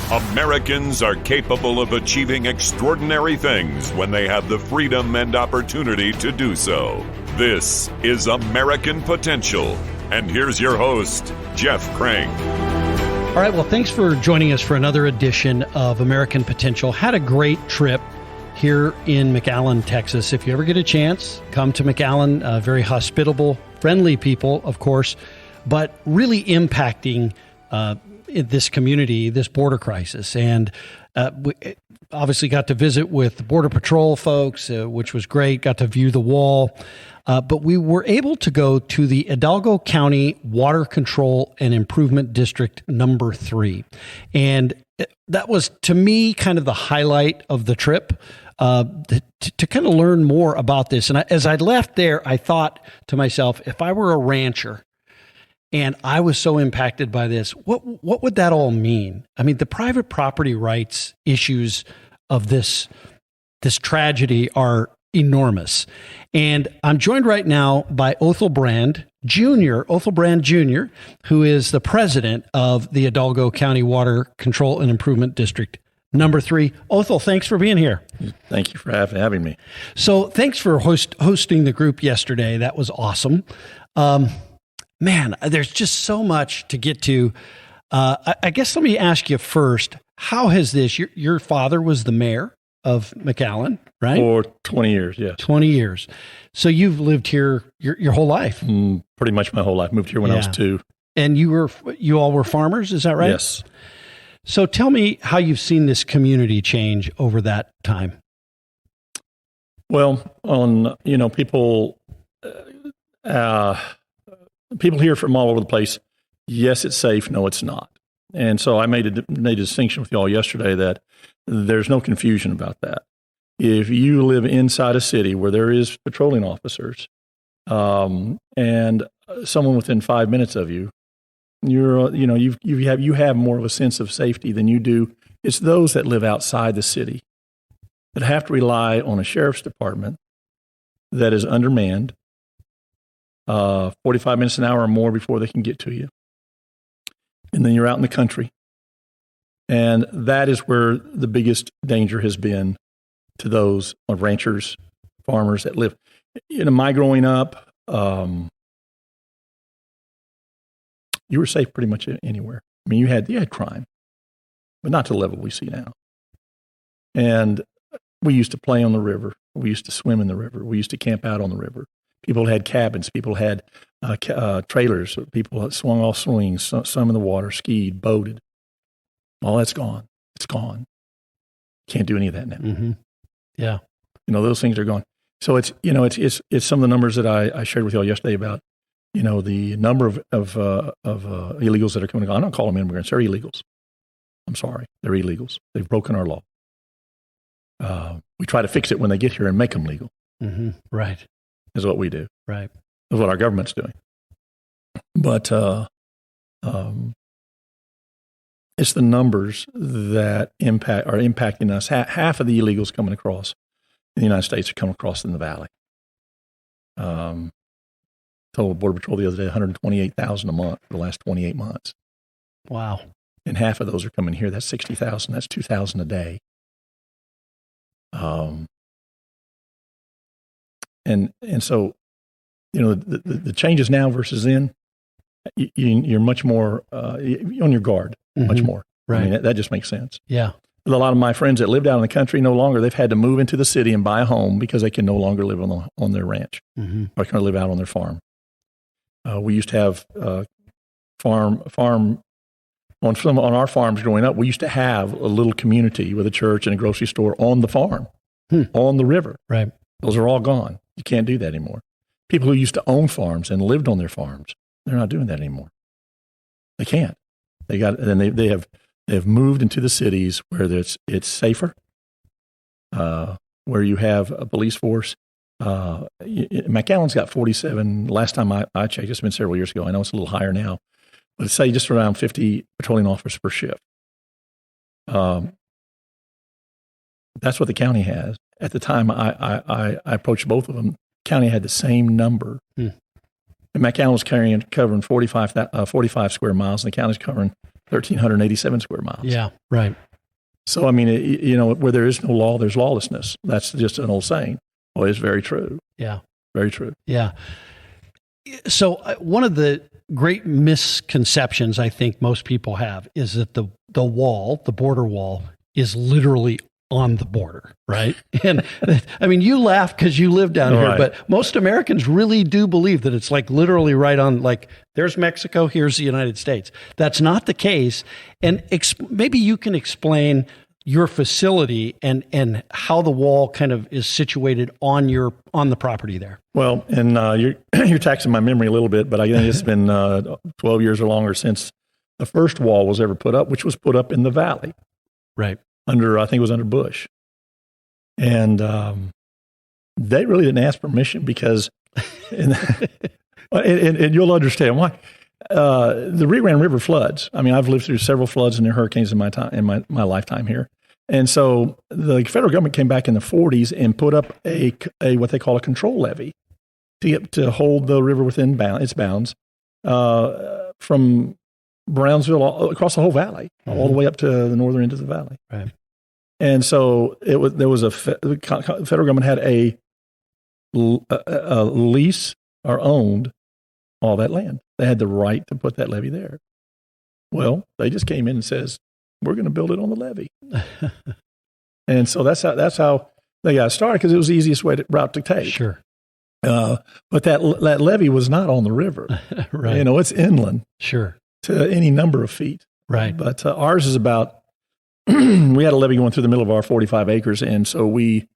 Americans are capable of achieving extraordinary things when they have the freedom and opportunity to do so. This is American Potential. And here's your host, Jeff Crank. All right, well, thanks for joining us for another edition of American Potential. Had a great trip here in McAllen, Texas. If you ever get a chance, come to McAllen. Very hospitable, friendly people, of course, but really impacting this community, this border crisis. And we obviously got to visit with the Border Patrol folks, which was great, got to view the wall. But we were able to go to the Hidalgo County Water Control and Improvement District number 3. And that was, to me, kind of the highlight of the trip, to kind of learn more about this. And as I left there, I thought to myself, if I were a rancher, and I was so impacted by this, what would that all mean? I mean, the private property rights issues of this tragedy are enormous. And I'm joined right now by Othal Brand Jr., who is the president of the Hidalgo County Water Control and Improvement District number 3. Othal, thanks for being here. Thank you for having me. So thanks for hosting the group yesterday. That was awesome. Man, there's just so much to get to. I guess let me ask you first, how has this, your father was the mayor of McAllen, right? For 20 years, yes. 20 years. So you've lived here your whole life? Pretty much my whole life. Moved here when I was 2. And you all were farmers, is that right? Yes. So tell me how you've seen this community change over that time. Well, people hear from all over the place, yes, it's safe, no, it's not. And so I made a distinction with you all yesterday that there's no confusion about that. If you live inside a city where there is patrolling officers and someone within 5 minutes of you, you have more of a sense of safety than you do. It's those that live outside the city that have to rely on a sheriff's department that is undermanned, 45 minutes an hour or more before they can get to you. And then you're out in the country. And that is where the biggest danger has been to those ranchers, farmers that live. My growing up, you were safe pretty much anywhere. I mean, you had crime, but not to the level we see now. And we used to play on the river. We used to swim in the river. We used to camp out on the river. People had cabins. People had trailers. People swung off swings, some in the water, skied, boated. All that's gone. It's gone. Can't do any of that now. Mm-hmm. Yeah. Those things are gone. So it's some of the numbers that I shared with you all yesterday about, the number of illegals that are coming. I don't call them immigrants. They're illegals. I'm sorry. They're illegals. They've broken our law. We try to fix it when they get here and make them legal. Mm-hmm. Right. Is what we do. Right. Is what our government's doing. But it's the numbers that are impacting us. Half of the illegals coming across in the United States are coming across in the valley. Told Border Patrol the other day, 128,000 a month for the last 28 months. Wow. And half of those are coming here. That's 60,000. That's 2,000 a day. And so, the changes now versus then, you're much more on your guard, much more. Right. I mean, that just makes sense. Yeah. A lot of my friends that lived out in the country they've had to move into the city and buy a home because they can no longer live on their ranch or can live out on their farm. We used to have farm on our farms growing up. We used to have a little community with a church and a grocery store on the farm, on the river. Right. Those are all gone. You can't do that anymore. People who used to own farms and lived on their farms, they're not doing that anymore. They can't. They have moved into the cities where it's safer, where you have a police force. McAllen's got 47. Last time I checked, it's been several years ago. I know it's a little higher now, but let's say just around 50 patrolling officers per shift. That's what the county has. At the time I approached both of them, county had the same number. And McAllen was covering 45 square miles, and the county's covering 1,387 square miles. Yeah, right. So, I mean, where there is no law, there's lawlessness. That's just an old saying. Well, it's very true. Yeah. Very true. Yeah. So one of the great misconceptions I think most people have is that the wall, the border wall, is literally on the border, right? And I mean, you laugh because you live down here, but most Americans really do believe that it's like literally right on, like there's Mexico, here's the United States. That's not the case. And maybe you can explain your facility and how the wall kind of is situated on the property there. Well, and you're taxing my memory a little bit, but I think it's been 12 years or longer since the first wall was ever put up, which was put up in the valley. Right. I think it was under Bush. And they really didn't ask permission because, and you'll understand why. The Rio Grande River floods. I mean, I've lived through several floods and hurricanes in my lifetime here. And so the federal government came back in the 40s and put up a what they call a control levee to hold the river within its bounds from Brownsville across the whole valley, all the way up to the northern end of the valley. Right. And so the federal government had a lease or owned all that land. They had the right to put that levee there. Well, they just came in and says, we're going to build it on the levee. And so that's how they got started, because it was the easiest route to take. Sure. But that levee was not on the river. Right. It's inland. Sure. To any number of feet. Right. But ours is about, we had a levee going through the middle of our 45 acres. And so we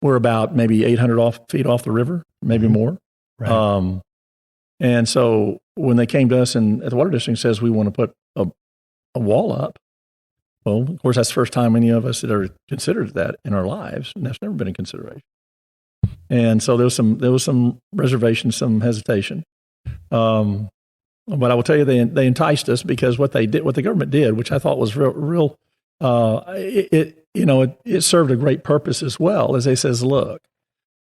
were about maybe 800 feet off the river, maybe more. Right. And so when they came to us and at the Water District says we want to put a wall up, well, of course, that's the first time any of us had ever considered that in our lives. And that's never been a consideration. And so there was some reservation, some hesitation. But I will tell you, they enticed us, because what the government did, which I thought was real, it served a great purpose as well. As they says, look,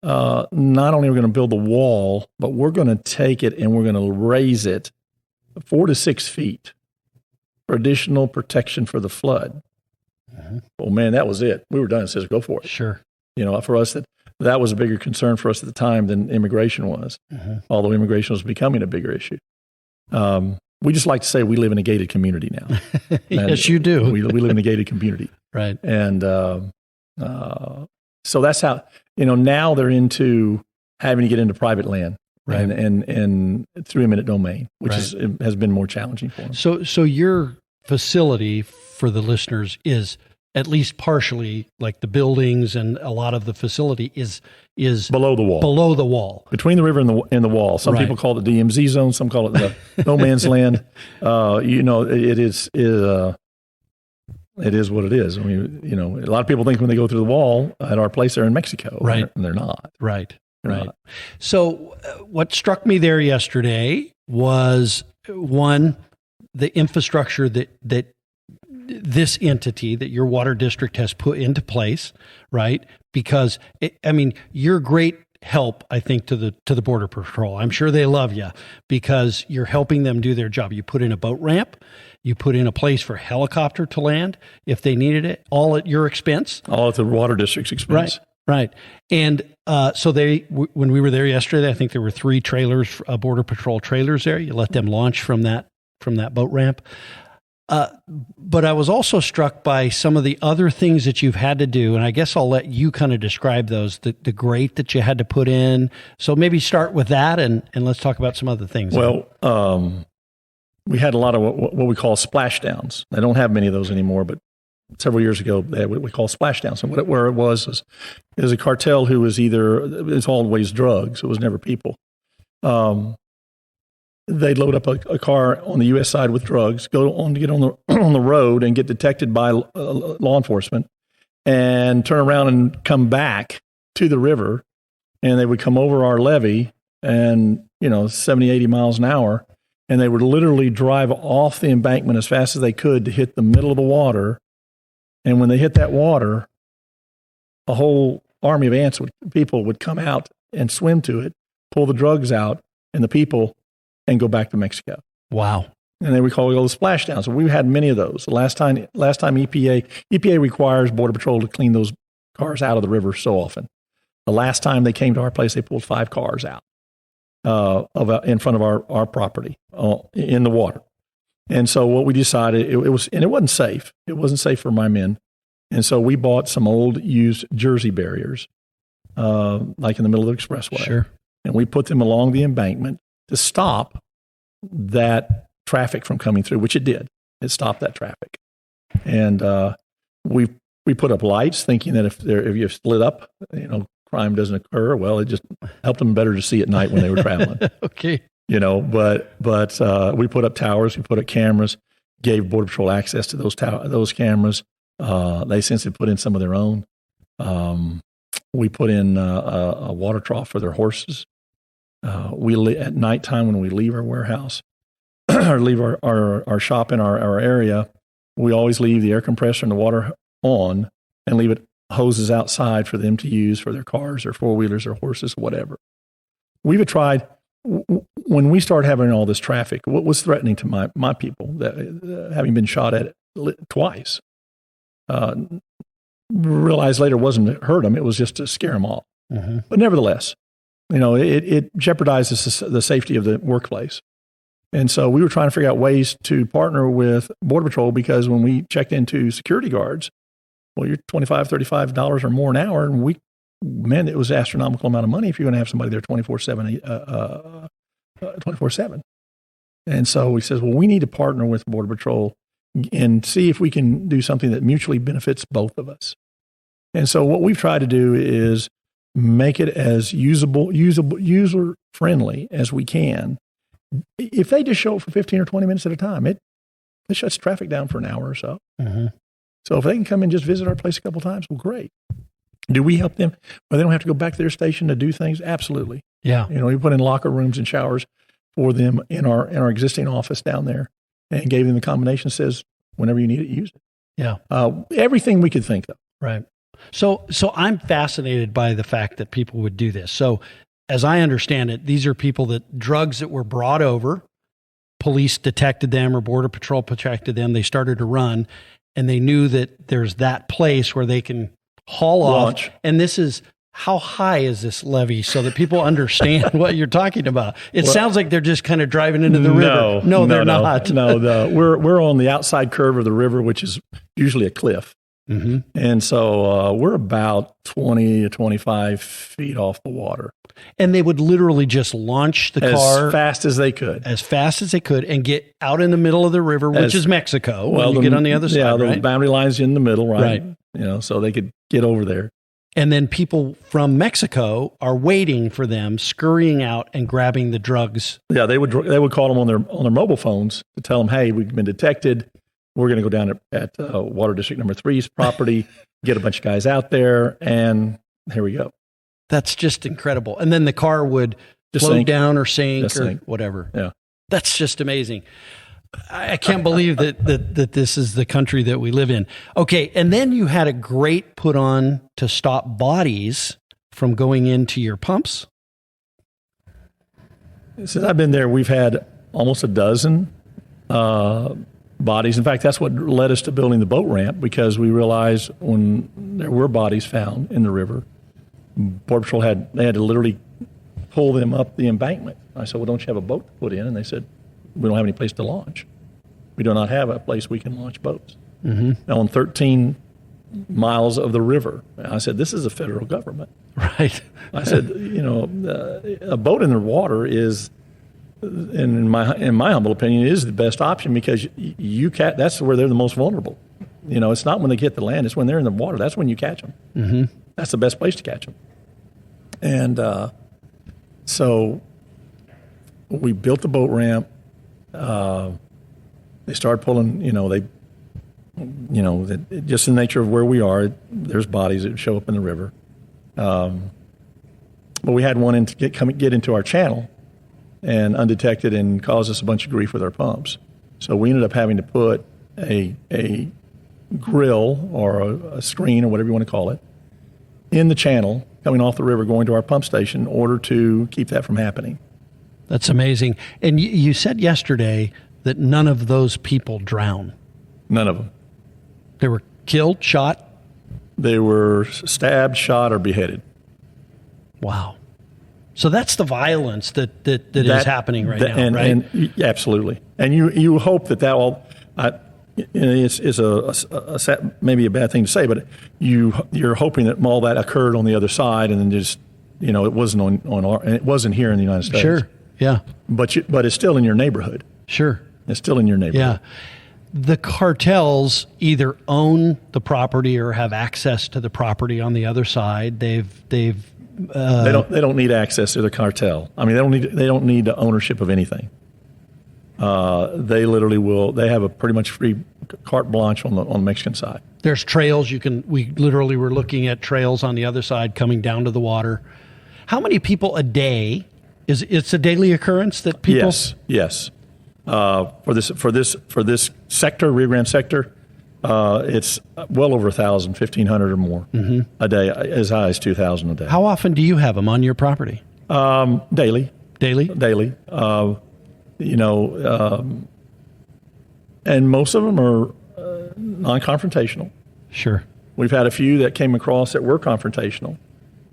not only are we going to build the wall, but we're going to take it and we're going to raise it 4 to 6 feet for additional protection for the flood. Uh-huh. Well, man, that was it. We were done. It says, go for it. Sure. For us, that was a bigger concern for us at the time than immigration was, although immigration was becoming a bigger issue. We just like to say we live in a gated community now. Yes, you do. We live in a gated community. Right. And so that's how, now they're into having to get into private land, right, and through eminent domain, which has been more challenging for them. So your facility, for the listeners, is at least partially, like the buildings and a lot of the facility is below the wall. Below the wall. Between the river and the wall. Some people call it the DMZ zone, some call it the no man's land. It is what it is. I mean, a lot of people think when they go through the wall at our place, they're in Mexico. Right. And they're not. Right. They're right. not. So what struck me there yesterday was, one, the infrastructure that this entity that your water district has put into place, right? Because you're great help, I think, to the Border Patrol. I'm sure they love you because you're helping them do their job. You put in a boat ramp, you put in a place for a helicopter to land if they needed it, all at your expense. All at the water district's expense. Right. And so when we were there yesterday, I think there were 3 trailers, Border Patrol trailers there. You let them launch from that boat ramp. But I was also struck by some of the other things that you've had to do, and I guess I'll let you kind of describe those, the grate that you had to put in. So maybe start with that, and let's talk about some other things. Well, we had a lot of what we call splashdowns. They don't have many of those anymore, but several years ago, they had what we call splashdowns. And where it was a cartel who was it's always drugs. It was never people. They'd load up a car on the U.S. side with drugs, go on to get on the road and get detected by law enforcement, and turn around and come back to the river, and they would come over our levee and 70, 80 miles an hour, and they would literally drive off the embankment as fast as they could to hit the middle of the water. And when they hit that water, a whole army of people would come out and swim to it, pull the drugs out and the people, and go back to Mexico. Wow. And then we call the splashdowns. So we had many of those. The last time EPA requires Border Patrol to clean those cars out of the river so often. The last time they came to our place, they pulled 5 cars out in front of our property in the water. And so what we decided, it wasn't safe. It wasn't safe for my men. And so we bought some old used Jersey barriers, like in the middle of the expressway. Sure. And we put them along the embankment to stop that traffic from coming through, which it did. It stopped that traffic. And we put up lights thinking that if you split up, crime doesn't occur. Well, it just helped them better to see at night when they were traveling. Okay. But we put up towers, we put up cameras, gave Border Patrol access to those cameras. They since have put in some of their own. We put in a water trough for their horses. At nighttime when we leave our warehouse or leave our shop in our area, we always leave the air compressor and the water on and leave it hoses outside for them to use for their cars or four-wheelers or horses, whatever. We've tried, when we started having all this traffic, what was threatening to my people, that having been shot at twice, realized later wasn't hurt them, it was just to scare them off. Mm-hmm. But nevertheless, it jeopardizes the safety of the workplace. And so we were trying to figure out ways to partner with Border Patrol, because when we checked into security guards, well, you're $25, $35 or more an hour. And it was an astronomical amount of money if you're going to have somebody there 24/7. And so we said, well, we need to partner with Border Patrol and see if we can do something that mutually benefits both of us. And so what we've tried to do is make it as user-friendly as we can. If they just show up for 15 or 20 minutes at a time, it shuts traffic down for an hour or so. Mm-hmm. So if they can come and just visit our place a couple of times, well, great. Do we help them? Well, they don't have to go back to their station to do things? Absolutely. Yeah. We put in locker rooms and showers for them in our existing office down there, and gave them the combination that says, whenever you need it, use it. Yeah. Everything we could think of. Right. So I'm fascinated by the fact that people would do this. So as I understand it, these are drugs that were brought over, police detected them or Border Patrol protected them. They started to run, and they knew that there's that place where they can haul launch off. And this is, how high is this levee so that people understand what you're talking about? It sounds like they're just kind of driving into the river. No, they're not. No, we're on the outside curve of the river, which is usually a cliff. Mm-hmm. And so we're about 20 to 25 feet off the water. And they would literally just launch the car as fast as they could, and get out in the middle of the river, which is Mexico. Well, you get on the other side, yeah, the right? boundary line's in the middle, right? So they could get over there. And then people from Mexico are waiting for them, scurrying out and grabbing the drugs. Yeah, they would call them on their mobile phones to tell them, hey, we've been detected. We're going to go down at Water District Number 3's property, get a bunch of guys out there, and here we go. That's just incredible. And then the car would just float down or sink or whatever. Yeah, that's just amazing. I can't believe that this is the country that we live in. Okay, and then you had a great put on to stop bodies from going into your pumps. Since I've been there, we've had almost a dozen bodies. In fact, that's what led us to building the boat ramp, because we realized when there were bodies found in the river, Border Patrol had to literally pull them up the embankment. I said, well, don't you have a boat to put in? And they said, we don't have any place to launch. We do not have a place we can launch boats. Mm-hmm. On 13 miles of the river. I said, this is the federal government. Right. I said, a boat in the water is, in my humble opinion, is the best option, because that's where they're the most vulnerable. It's not when they get to land, it's when they're in the water. That's when you catch them. Mm-hmm. That's the best place to catch them. And so we built the boat ramp. They started pulling, just in the nature of where we are, there's bodies that show up in the river. But we had one get into our channel and undetected and cause us a bunch of grief with our pumps. So we ended up having to put a grill or a screen or whatever you want to call it in the channel coming off the river going to our pump station in order to keep that from happening. That's amazing. And you said yesterday that none of those people drown? None of them. They were killed, shot? They were stabbed, shot, or beheaded. Wow. So that's the violence that is happening right now, right? And absolutely. And you hope that all. It's maybe a bad thing to say, but you're hoping that all that occurred on the other side, and then just it wasn't on our, and it wasn't here in the United States. Sure. Yeah. But it's still in your neighborhood. Sure. It's still in your neighborhood. Yeah. The cartels either own the property or have access to the property on the other side. They don't need access to the cartel. I mean, they don't need the ownership of anything. They literally will. They have a pretty much free carte blanche on the Mexican side. There's trails we literally were looking at trails on the other side coming down to the water. How many people a day? It's a daily occurrence that people? Yes. For this sector, Rio Grande sector, it's well over 1,000, 1,500 or more a day, as high as 2,000 a day. How often do you have them on your property? Daily. Daily? And most of them are non-confrontational. Sure. We've had a few that came across that were confrontational,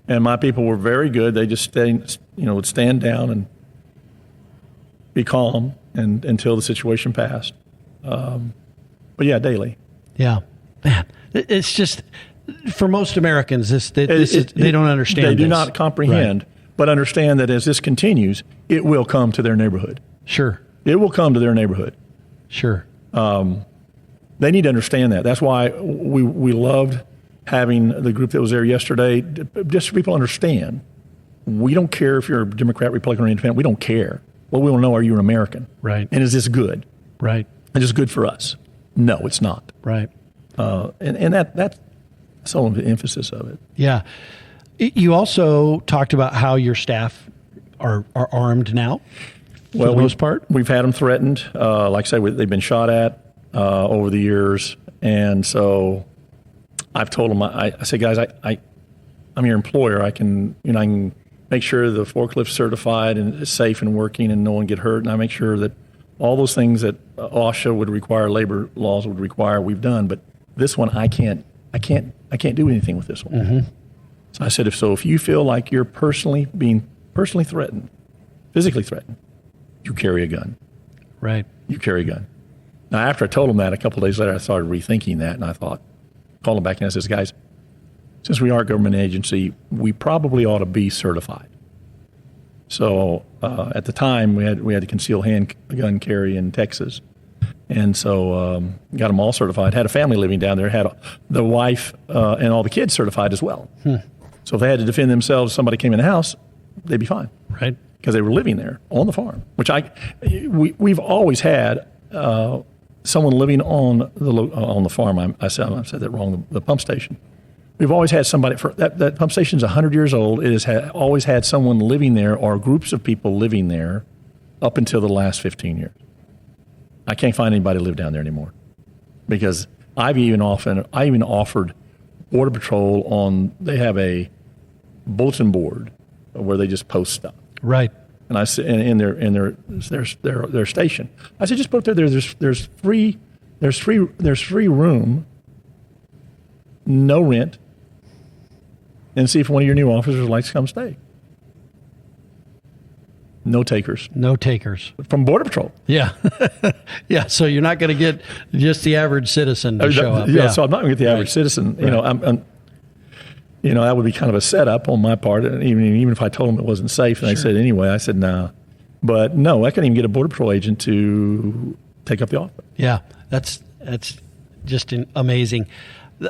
and my people were very good. They just would stand down and be calm until the situation passed. But yeah, daily. Yeah, man, it's just for most Americans, they don't understand. They do not comprehend, but understand that as this continues, it will come to their neighborhood. Sure, it will come to their neighborhood. Sure. They need to understand that. That's why we loved having the group that was there yesterday, just so people understand. We don't care if you're a Democrat, Republican, or Independent. We don't care. What we want to know, are you an American? Right. And is this good? Right. Is this good for us? No, it's not. Right. And that's some of the emphasis of it. Yeah. You also talked about how your staff are armed now, for the most part. We've had them threatened. Like I say, they've been shot at over the years. And so I've told them, I say, guys, I'm your employer. I can make sure the forklift's certified and is safe and working and no one get hurt. And I make sure that all those things that OSHA would require, labor laws would require, we've done. But this one, I can't do anything with this one. Mm-hmm. So I said, if you feel like you're being personally threatened, physically threatened, you carry a gun. Right. You carry a gun. Now, after I told them that, a couple of days later, I started rethinking that, and I called them back and I said, guys, since we are a government agency, we probably ought to be certified. So at the time, we had a concealed handgun carry in Texas. And so got them all certified. Had a family living down there. Had the wife and all the kids certified as well. So if they had to defend themselves, somebody came in the house, they'd be fine. Right. Because they were living there on the farm, which we've always had someone living on the farm. I said that wrong. The pump station. We've always had somebody that pump station's 100 years old. It has always had someone living there or groups of people living there up until the last 15 years. I can't find anybody to live down there anymore because I even offered Border Patrol they have a bulletin board where they just post stuff. Right. And I said, in their station, I said, just put up there. There's free room, no rent, and see if one of your new officers would like to come stay. No takers. No takers. From Border Patrol. Yeah. Yeah. So you're not going to get just the average citizen to show up. Yeah. So I'm not going to get the average citizen. Right. That would be kind of a setup on my part. And even if I told them it wasn't safe, and they said anyway, I said nah. But no, I couldn't even get a Border Patrol agent to take up the offer. Yeah. That's just amazing.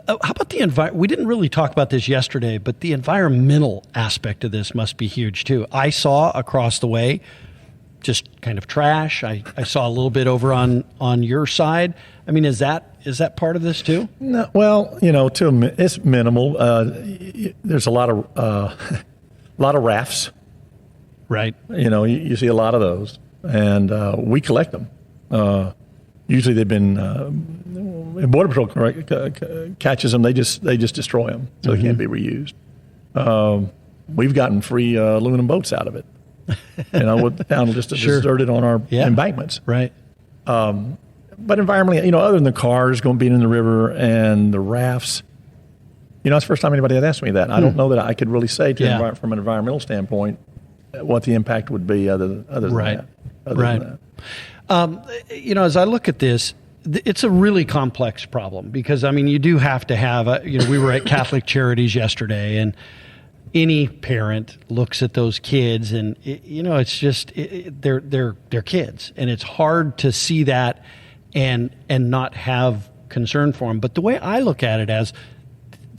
How about the environment? We didn't really talk about this yesterday, but the environmental aspect of this must be huge too. I saw across the way just kind of trash. I saw a little bit over on your side. I mean, is that part of this too? No, well, it's minimal. There's a lot of rafts. Right. You see a lot of those, and we collect them. Usually they've been Border Patrol catches them. They just destroy them, so they can't be reused. We've gotten free aluminum boats out of it. Down just deserted on our embankments. Right. But environmentally, other than the cars being in the river and the rafts, it's the first time anybody had asked me that. I don't know that I could really say from an environmental standpoint what the impact would be other than that. As I look at this, it's a really complex problem because, you do have to have, we were at Catholic Charities yesterday, and any parent looks at those kids and, it's just, they're kids, and it's hard to see that and not have concern for them. But the way I look at it as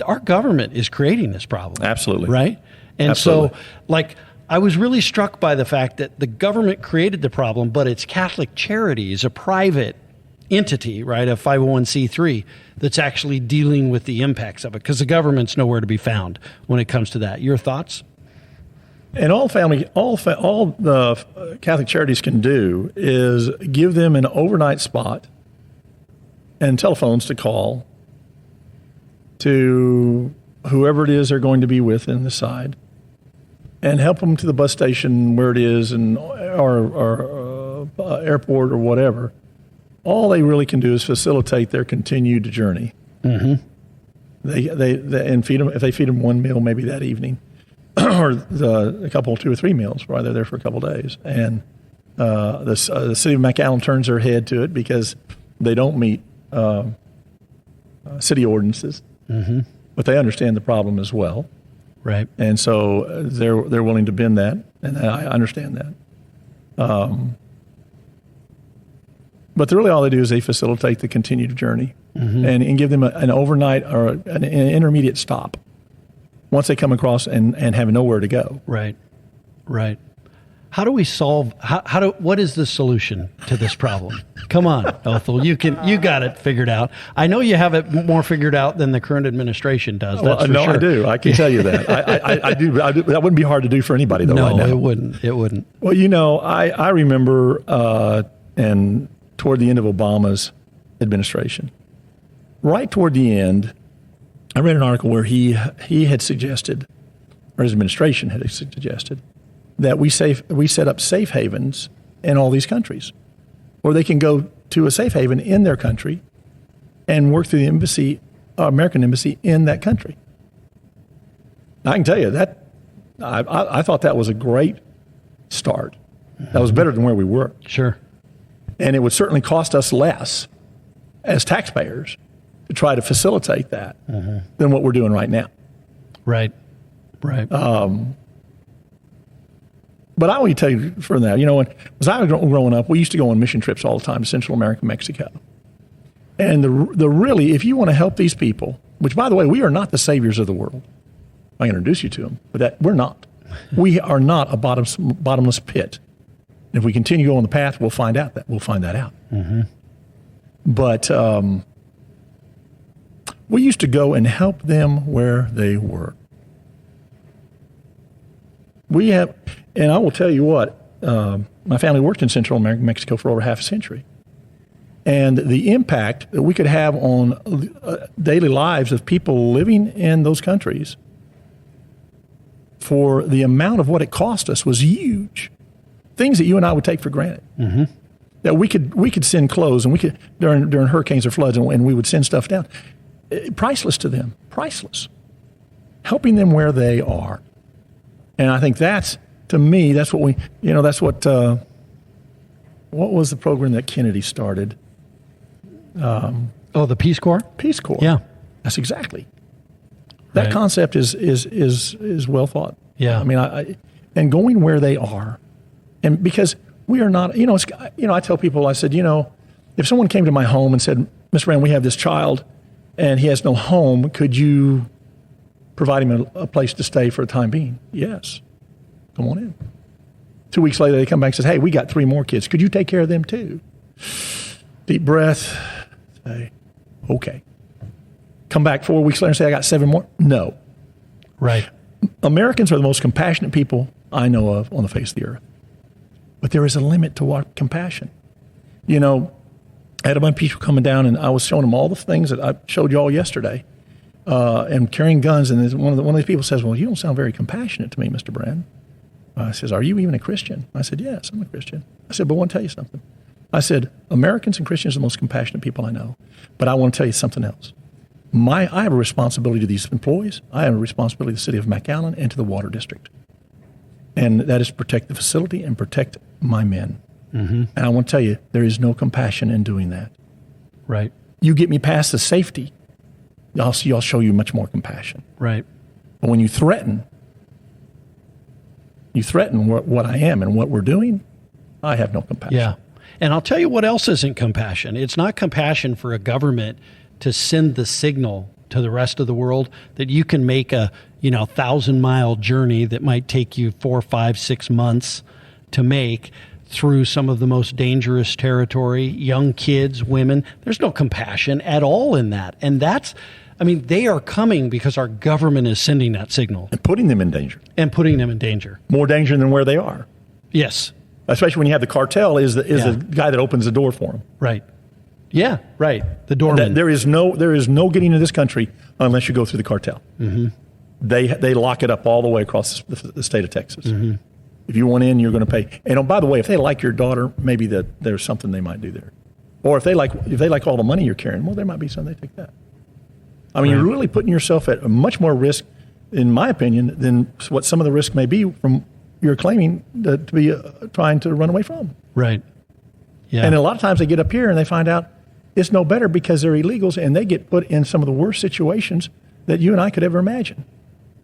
our government is creating this problem. Absolutely. Right? And Absolutely. So, I was really struck by the fact that the government created the problem, but it's Catholic Charities, a private entity, right, a 501c3, that's actually dealing with the impacts of it, because the government's nowhere to be found when it comes to that. Your thoughts? And all the Catholic Charities can do is give them an overnight spot and telephones to call to whoever it is they're going to be with in the side, and help them to the bus station where it is, or airport or whatever. All they really can do is facilitate their continued journey. Mm-hmm. And feed them, if they feed them one meal maybe that evening, or a couple, 2 or 3 meals while they're there for a couple of days. And the city of McAllen turns their head to it because they don't meet city ordinances, mm-hmm. but they understand the problem as well. Right. And so they're willing to bend that, and I understand that. But really all they do is they facilitate the continued journey, mm-hmm. and give them an overnight or an intermediate stop once they come across and have nowhere to go. Right. How do we solve? What is the solution to this problem? Come on, Othal, you got it figured out. I know you have it more figured out than the current administration does. That's for sure. I do. I can tell you that. I do. That wouldn't be hard to do for anybody, though. No, right now. It wouldn't. Well, I remember, and toward the end of Obama's administration, right toward the end, I read an article where he had suggested, or his administration had suggested, that we set up safe havens in all these countries, where they can go to a safe haven in their country and work through the embassy, American embassy in that country. I can tell you that I thought that was a great start. That was better than where we were. Sure. And it would certainly cost us less as taxpayers to try to facilitate that, mm-hmm. than what we're doing right now. Right. But I will tell you from that, when I was growing up, we used to go on mission trips all the time to Central America, Mexico. And the really, if you want to help these people, which, by the way, we are not the saviors of the world. I can introduce you to them, but that we're not. We are not a bottomless pit. If we continue going the path, we'll find that out. Mm-hmm. But we used to go and help them where they were. And I will tell you what, my family worked in Central America, Mexico for over half a century. And the impact that we could have on daily lives of people living in those countries for the amount of what it cost us was huge. Things that you and I would take for granted. Mm-hmm. That we could send clothes, and we could during hurricanes or floods, and we would send stuff down. Priceless to them, priceless. Helping them where they are. And I think to me, that's what what was the program that Kennedy started? The Peace Corps? Peace Corps. Yeah. That's exactly. That concept is well thought. Yeah. I mean, and going where they are, and because we are not, I tell people, I said, if someone came to my home and said, Mr. Brand, we have this child and he has no home, could you provide him a place to stay for a time being? Yes. Come on in. 2 weeks later, they come back and says, hey, we got 3 more kids. Could you take care of them too? Deep breath. Say, okay. Come back 4 weeks later and say, I got 7 more. No. Right. Americans are the most compassionate people I know of on the face of the earth. But there is a limit to our compassion. I had a bunch of people coming down, and I was showing them all the things that I showed you all yesterday, and carrying guns. And one of these people says, well, you don't sound very compassionate to me, Mr. Brand. I says, are you even a Christian? I said, yes, I'm a Christian. I said, but I want to tell you something. I said, Americans and Christians are the most compassionate people I know. But I want to tell you something else. I have a responsibility to these employees. I have a responsibility to the city of McAllen and to the water district. And that is to protect the facility and protect my men. And I want to tell you, there is no compassion in doing that. Right. You get me past the safety, I'll show you much more compassion. Right. But when you threaten what I am and what we're doing, I have no compassion. Yeah. And I'll tell you what else isn't compassion. It's not compassion for a government to send the signal to the rest of the world that you can make a 1,000-mile journey that might take you 4, 5, 6 months to make through some of the most dangerous territory, young kids, women. There's no compassion at all in that. And they are coming because our government is sending that signal. And putting them in danger. More danger than where they are. Yes. Especially when you have the cartel is the guy that opens the door for them. Right. Yeah, right. The doorman. There is no getting into this country unless you go through the cartel. They lock it up all the way across the state of Texas. If you want in, you're going to pay. And by the way, if they like your daughter, maybe there's something they might do there. Or if they like all the money you're carrying, well, there might be something they take that. I mean, You're really putting yourself at a much more risk, in my opinion, than what some of the risk may be from you're claiming to be trying to run away from. Right. Yeah. And a lot of times they get up here and they find out it's no better because they're illegals, and they get put in some of the worst situations that you and I could ever imagine.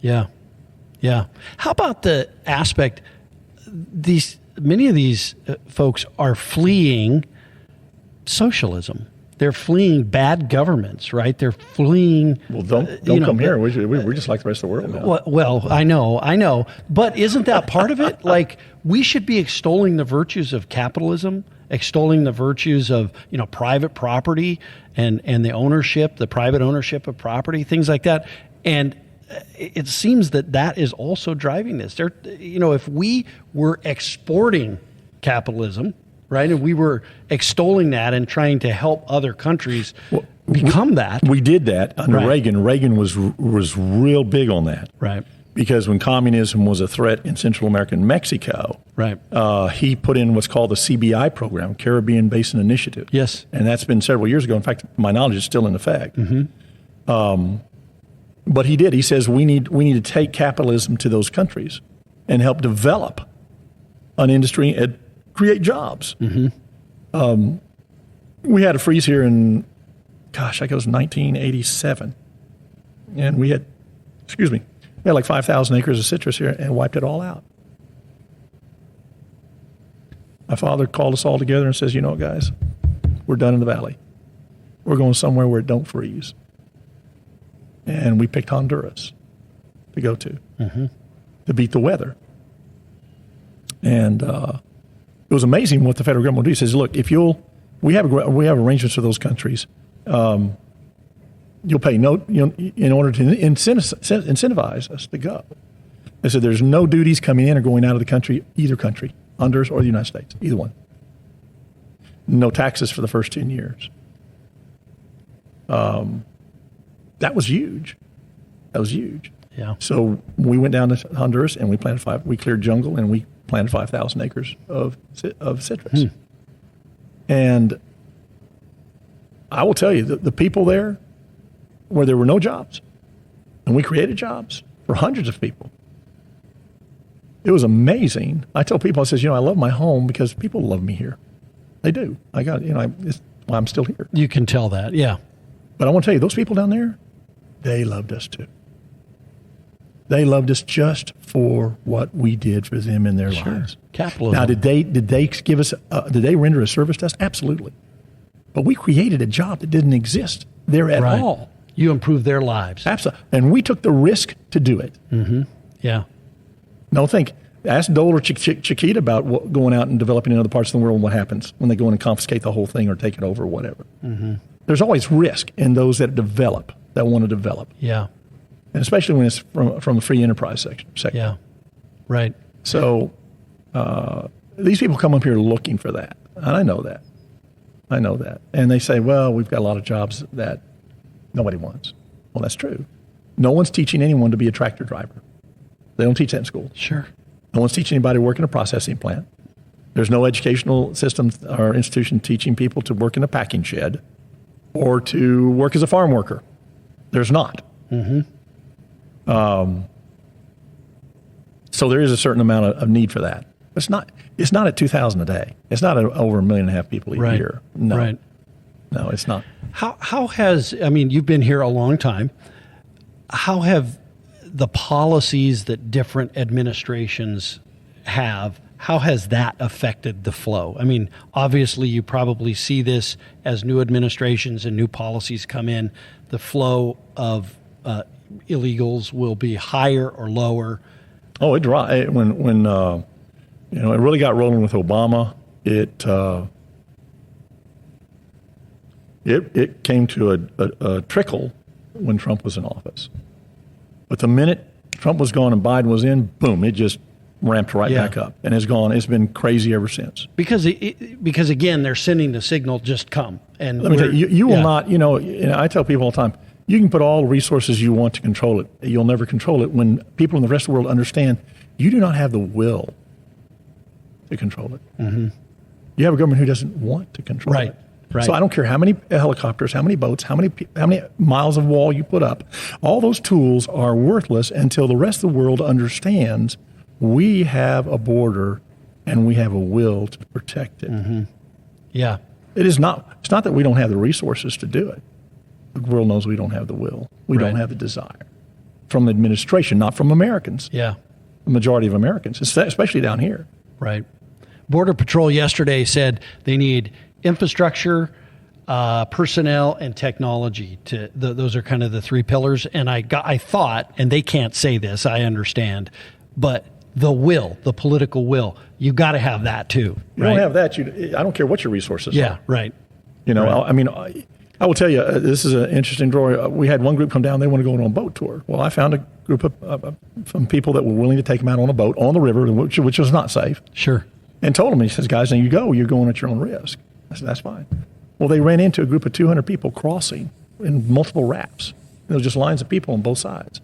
Yeah. Yeah. How about the aspect, many of these folks are fleeing socialism. They're fleeing bad governments, right? They're fleeing. Well, don't come here. We're just like the rest of the world now. Well, I know. But isn't that part of it? Like, we should be extolling the virtues of capitalism, extolling the virtues of private property and the private ownership of property, things like that. And it seems that is also driving this. If we were exporting capitalism, right, and we were extolling that and trying to help other countries become that. We did that under Right. Reagan. Reagan was real big on that. Right. Because when communism was a threat in Central America and Mexico, Right. He put in what's called the CBI program, Caribbean Basin Initiative. Yes. And that's been several years ago. In fact, my knowledge is still in effect. But he did. He says we need to take capitalism to those countries and help develop an industry and create jobs. We had a freeze here in, I think it was 1987. And we had like 5,000 acres of citrus here and wiped it all out. My father called us all together and says, you know what, guys, we're done in the valley. We're going somewhere where it don't freeze. And we picked Honduras to go to beat the weather. And it was amazing what the federal government will do. He says, look, we have arrangements for those countries. You'll pay in order to incentivize us to go. They said there's no duties coming in or going out of the country, either country, Honduras or the United States, either one. No taxes for the first 10 years. That was huge. Yeah. So we went down to Honduras and we cleared jungle and we planted 5,000 acres of citrus. And I will tell you, the people there, where there were no jobs, and we created jobs for hundreds of people. It was amazing. I tell people, I says, I love my home because people love me here. They do. It's why I'm still here. You can tell that, yeah. But I want to tell you, those people down there, they loved us too. They loved us just for what we did for them in their lives. Capitalism. Now, did they give us? Did they render a service to us? Absolutely. But we created a job that didn't exist there at all. You improved their lives. Absolutely. And we took the risk to do it. Yeah. Ask Dole or Chiquita about going out and developing in other parts of the world and what happens when they go in and confiscate the whole thing or take it over or whatever. There's always risk in those that want to develop. Yeah. And especially when it's from a free enterprise sector. Yeah. Right. So these people come up here looking for that. And I know that. And they say, well, we've got a lot of jobs that nobody wants. Well, that's true. No one's teaching anyone to be a tractor driver. They don't teach that in school. Sure. No one's teaching anybody to work in a processing plant. There's no educational system or institution teaching people to work in a packing shed or to work as a farm worker. There's not. So there is a certain amount of need for that. It's not at 2,000 a day. It's not over 1.5 million people a year. No. Right. No, it's not. How has, I mean, you've been here a long time. How have the policies that different administrations have, how has that affected the flow? I mean, obviously you probably see this as new administrations and new policies come in, the flow of illegals will be higher or lower. Oh, it dropped when it really got rolling with Obama. It came to a trickle when Trump was in office. But the minute Trump was gone and Biden was in, boom, it just ramped right back up and has gone. It's been crazy ever since. Because again, they're sending the signal, just come. And let me tell you, you will not, I tell people all the time, you can put all the resources you want to control it. You'll never control it when people in the rest of the world understand you do not have the will to control it. You have a government who doesn't want to control it. Right. So I don't care how many helicopters, how many boats, how many miles of wall you put up. All those tools are worthless until the rest of the world understands we have a border and we have a will to protect it. Yeah. It's not that we don't have the resources to do it. The world knows we don't have the will. We don't have the desire. From administration, not from Americans. Yeah. The majority of Americans, especially down here. Right. Border Patrol yesterday said they need infrastructure, personnel, and technology. Those are kind of the three pillars. And I thought, and they can't say this, I understand, but the political will, you got to have that too. You don't have that, I don't care what your resources are. Yeah, right. I mean, I will tell you, this is an interesting story. We had one group come down, they want to go on a boat tour. Well, I found a group of some people that were willing to take them out on a boat on the river, which was not safe. Sure. And told them, he says, guys, now you're going at your own risk. I said, that's fine. Well, they ran into a group of 200 people crossing in multiple rafts. There was just lines of people on both sides.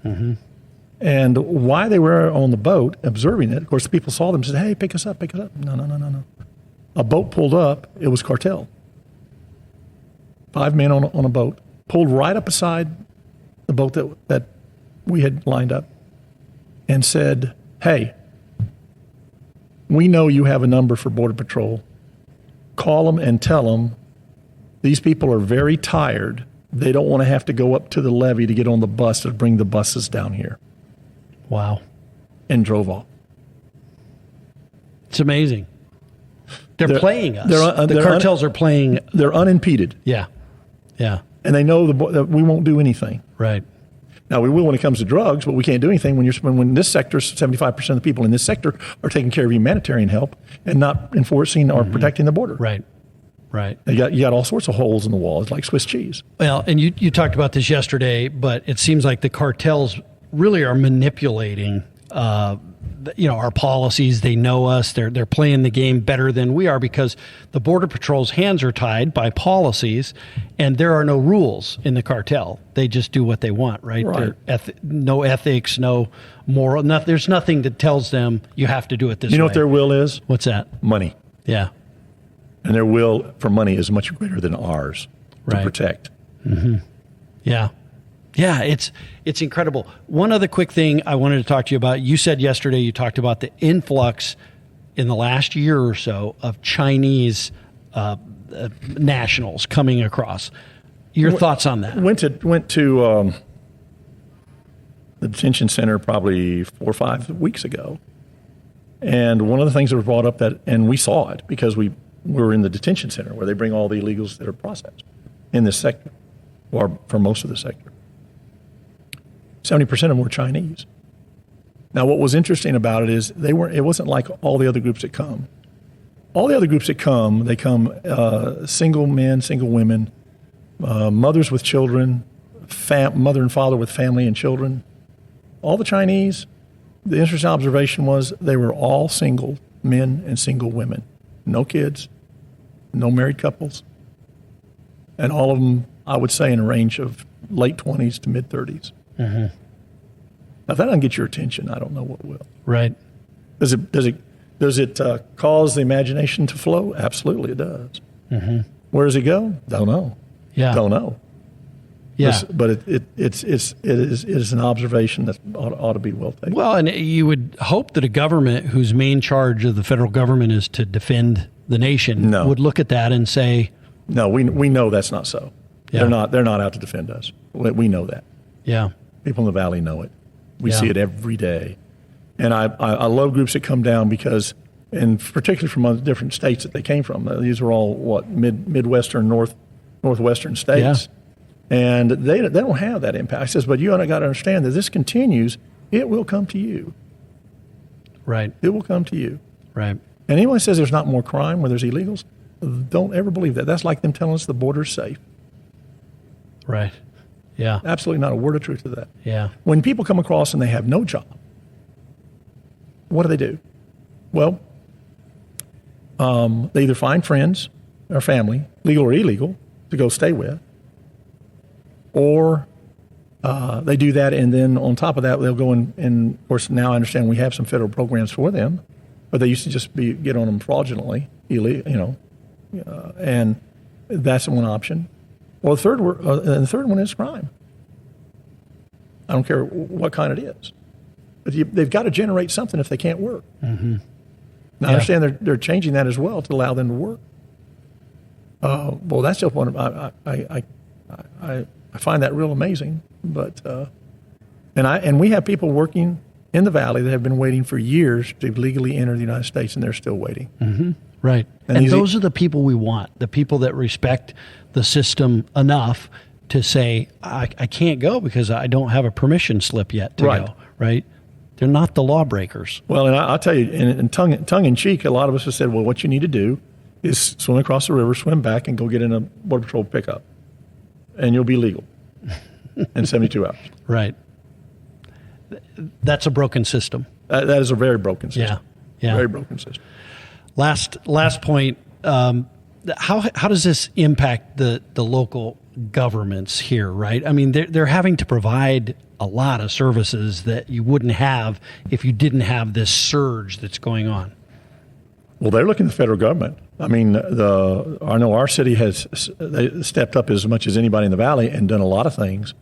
And while they were on the boat observing it, of course, the people saw them and said, hey, pick us up. No. A boat pulled up. It was cartel. 5 men on a boat, pulled right up beside the boat that we had lined up and said, hey, we know you have a number for Border Patrol. Call them and tell them these people are very tired. They don't want to have to go up to the levee to get on the bus to bring the buses down here. Wow. And drove off. It's amazing. They're playing us. The cartels are playing. They're unimpeded. Yeah. And they know that we won't do anything. Right. Now, we will when it comes to drugs, but we can't do anything when this sector, 75% of the people in this sector are taking care of humanitarian help and not enforcing or protecting the border. Right. You got all sorts of holes in the wall. It's like Swiss cheese. Well, and you talked about this yesterday, but it seems like the cartels really are manipulating our policies. They know us. They're playing the game better than we are because the Border Patrol's hands are tied by policies, and there are no rules in the cartel. They just do what they want, right? No ethics, no moral. There's nothing that tells them you have to do it this way. You know what their will is? What's that? Money. Yeah. And their will for money is much greater than ours to protect. Yeah. Yeah, it's incredible. One other quick thing I wanted to talk to you about. You said yesterday you talked about the influx in the last year or so of Chinese nationals coming across. Your thoughts on that? Went to the detention center probably 4 or 5 weeks ago. And one of the things that was brought up and we saw it because we were in the detention center where they bring all the illegals that are processed in this sector, or for most of the sector. 70% of them were Chinese. Now, what was interesting about it is it wasn't like all the other groups that come. All the other groups that come, they come single men, single women, mothers with children, mother and father with family and children. All the Chinese, the interesting observation was they were all single men and single women. No kids, no married couples. And all of them, I would say, in a range of late 20s to mid 30s. Now, if that doesn't get your attention, I don't know what will. Right. Does Does it cause the imagination to flow? Absolutely, it does. Mm-hmm. Where does it go? Don't know. Yeah. Don't know. Yeah. But it is an observation that ought to be well taken. Well, and you would hope that a government whose main charge of the federal government is to defend the nation would look at that and say, no, we know that's not so. Yeah. They're not out to defend us. We know that. Yeah. People in the Valley know it. We see it every day. And I love groups that come down because, and particularly from other different states that they came from. These are all Midwestern, Northwestern states. Yeah. And they don't have that impact. I says, but you got to understand that this continues. It will come to you. Right. It will come to you. Right. And anyone says there's not more crime where there's illegals, don't ever believe that. That's like them telling us the border's safe. Right. Yeah. Absolutely not a word of truth to that. Yeah. When people come across and they have no job, what do? Well, they either find friends or family, legal or illegal, to go stay with, or they do that, and then on top of that, they'll go and of course, now I understand we have some federal programs for them, but they used to just get on them fraudulently, and that's one option. Well, the third one is crime. I don't care what kind it is. But they've got to generate something if they can't work. Mm-hmm. Now, I understand they're changing that as well to allow them to work. Well, that's just one. I find that real amazing. But and we have people working in the Valley that have been waiting for years to legally enter the United States, and they're still waiting. Mm-hmm. Right. And those are the people we want, the people that respect the system enough to say, I can't go because I don't have a permission slip yet to go. Right. They're not the lawbreakers. Well, and I'll tell you, in tongue in cheek, a lot of us have said, well, what you need to do is swim across the river, swim back, and go get in a Border Patrol pickup, and you'll be legal in 72 hours. Right. That's a broken system. That is a very broken system. Yeah. Very broken system. Last point. How does this impact the local governments here? Right. I mean, they're having to provide a lot of services that you wouldn't have if you didn't have this surge that's going on. Well, they're looking at the federal government. I mean, I know our city has stepped up as much as anybody in the Valley and done a lot of things.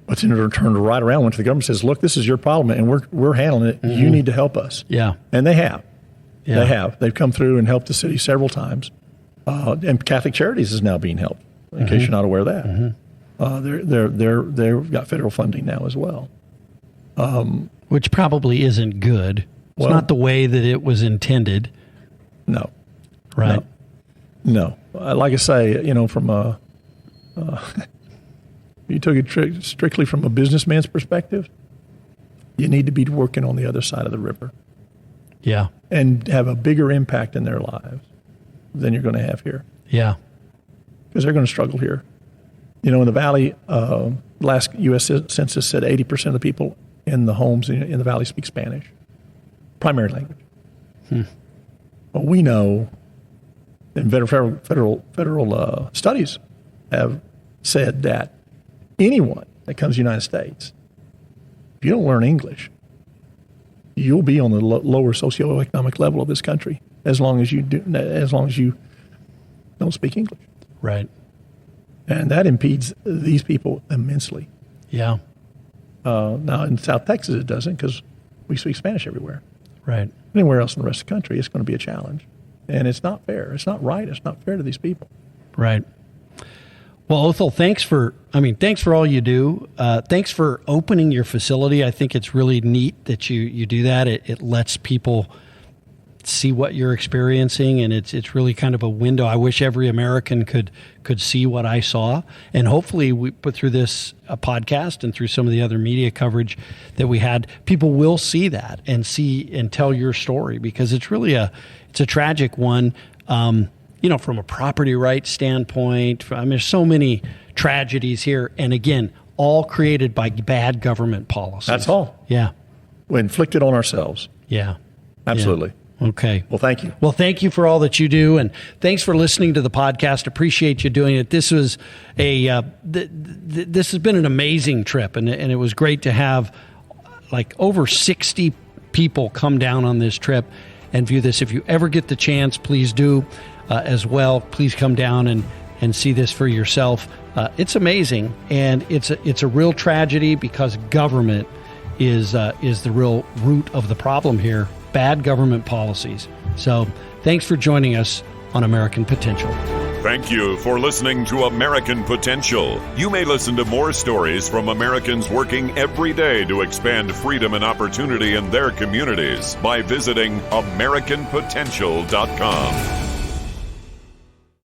But then they're turned right around, went to the government and says, look, this is your problem, and we're handling it. Mm-hmm. You need to help us. Yeah. And they have. Yeah. They have. They've come through and helped the city several times. And Catholic Charities is now being helped, in case you're not aware of that. Mm-hmm. They've got federal funding now as well. Which probably isn't good. It's not the way that it was intended. No. Right. No. Like I say, from a... you took it strictly from a businessman's perspective, you need to be working on the other side of the river. Yeah. And have a bigger impact in their lives than you're going to have here. Yeah. Because they're going to struggle here. In the Valley, last U.S. Census said 80% of the people in the homes in the Valley speak Spanish, primary language. Well, we know, and federal studies have said that anyone that comes to the United States, if you don't learn English, you'll be on the lower socioeconomic level of this country as long as you don't speak English. Right. And that impedes these people immensely. Yeah. Now in South Texas it doesn't because we speak Spanish everywhere. Right. Anywhere else in the rest of the country, it's going to be a challenge, and it's not fair. It's not right. It's not fair to these people. Right. Well, Othal, thanks for all you do. Thanks for opening your facility. I think it's really neat that you do that. It lets people see what you're experiencing, and it's really kind of a window. I wish every American could see what I saw, and hopefully we put through this podcast and through some of the other media coverage that we had, people will see that and see and tell your story, because it's really a tragic one. From a property rights standpoint, there's so many tragedies here. And again, all created by bad government policies. That's all. Yeah. We inflicted on ourselves. Yeah. Absolutely. Yeah. Okay. Well, thank you. Well, thank you for all that you do. And thanks for listening to the podcast. Appreciate you doing it. This was this has been an amazing trip. And it was great to have like over 60 people come down on this trip. and view this. If you ever get the chance, please do as well. Please come down and see this for yourself. It's amazing, and it's a real tragedy because government is the real root of the problem here. Bad government policies. So thanks for joining us on American Potential. Thank you for listening to American Potential. You may listen to more stories from Americans working every day to expand freedom and opportunity in their communities by visiting AmericanPotential.com.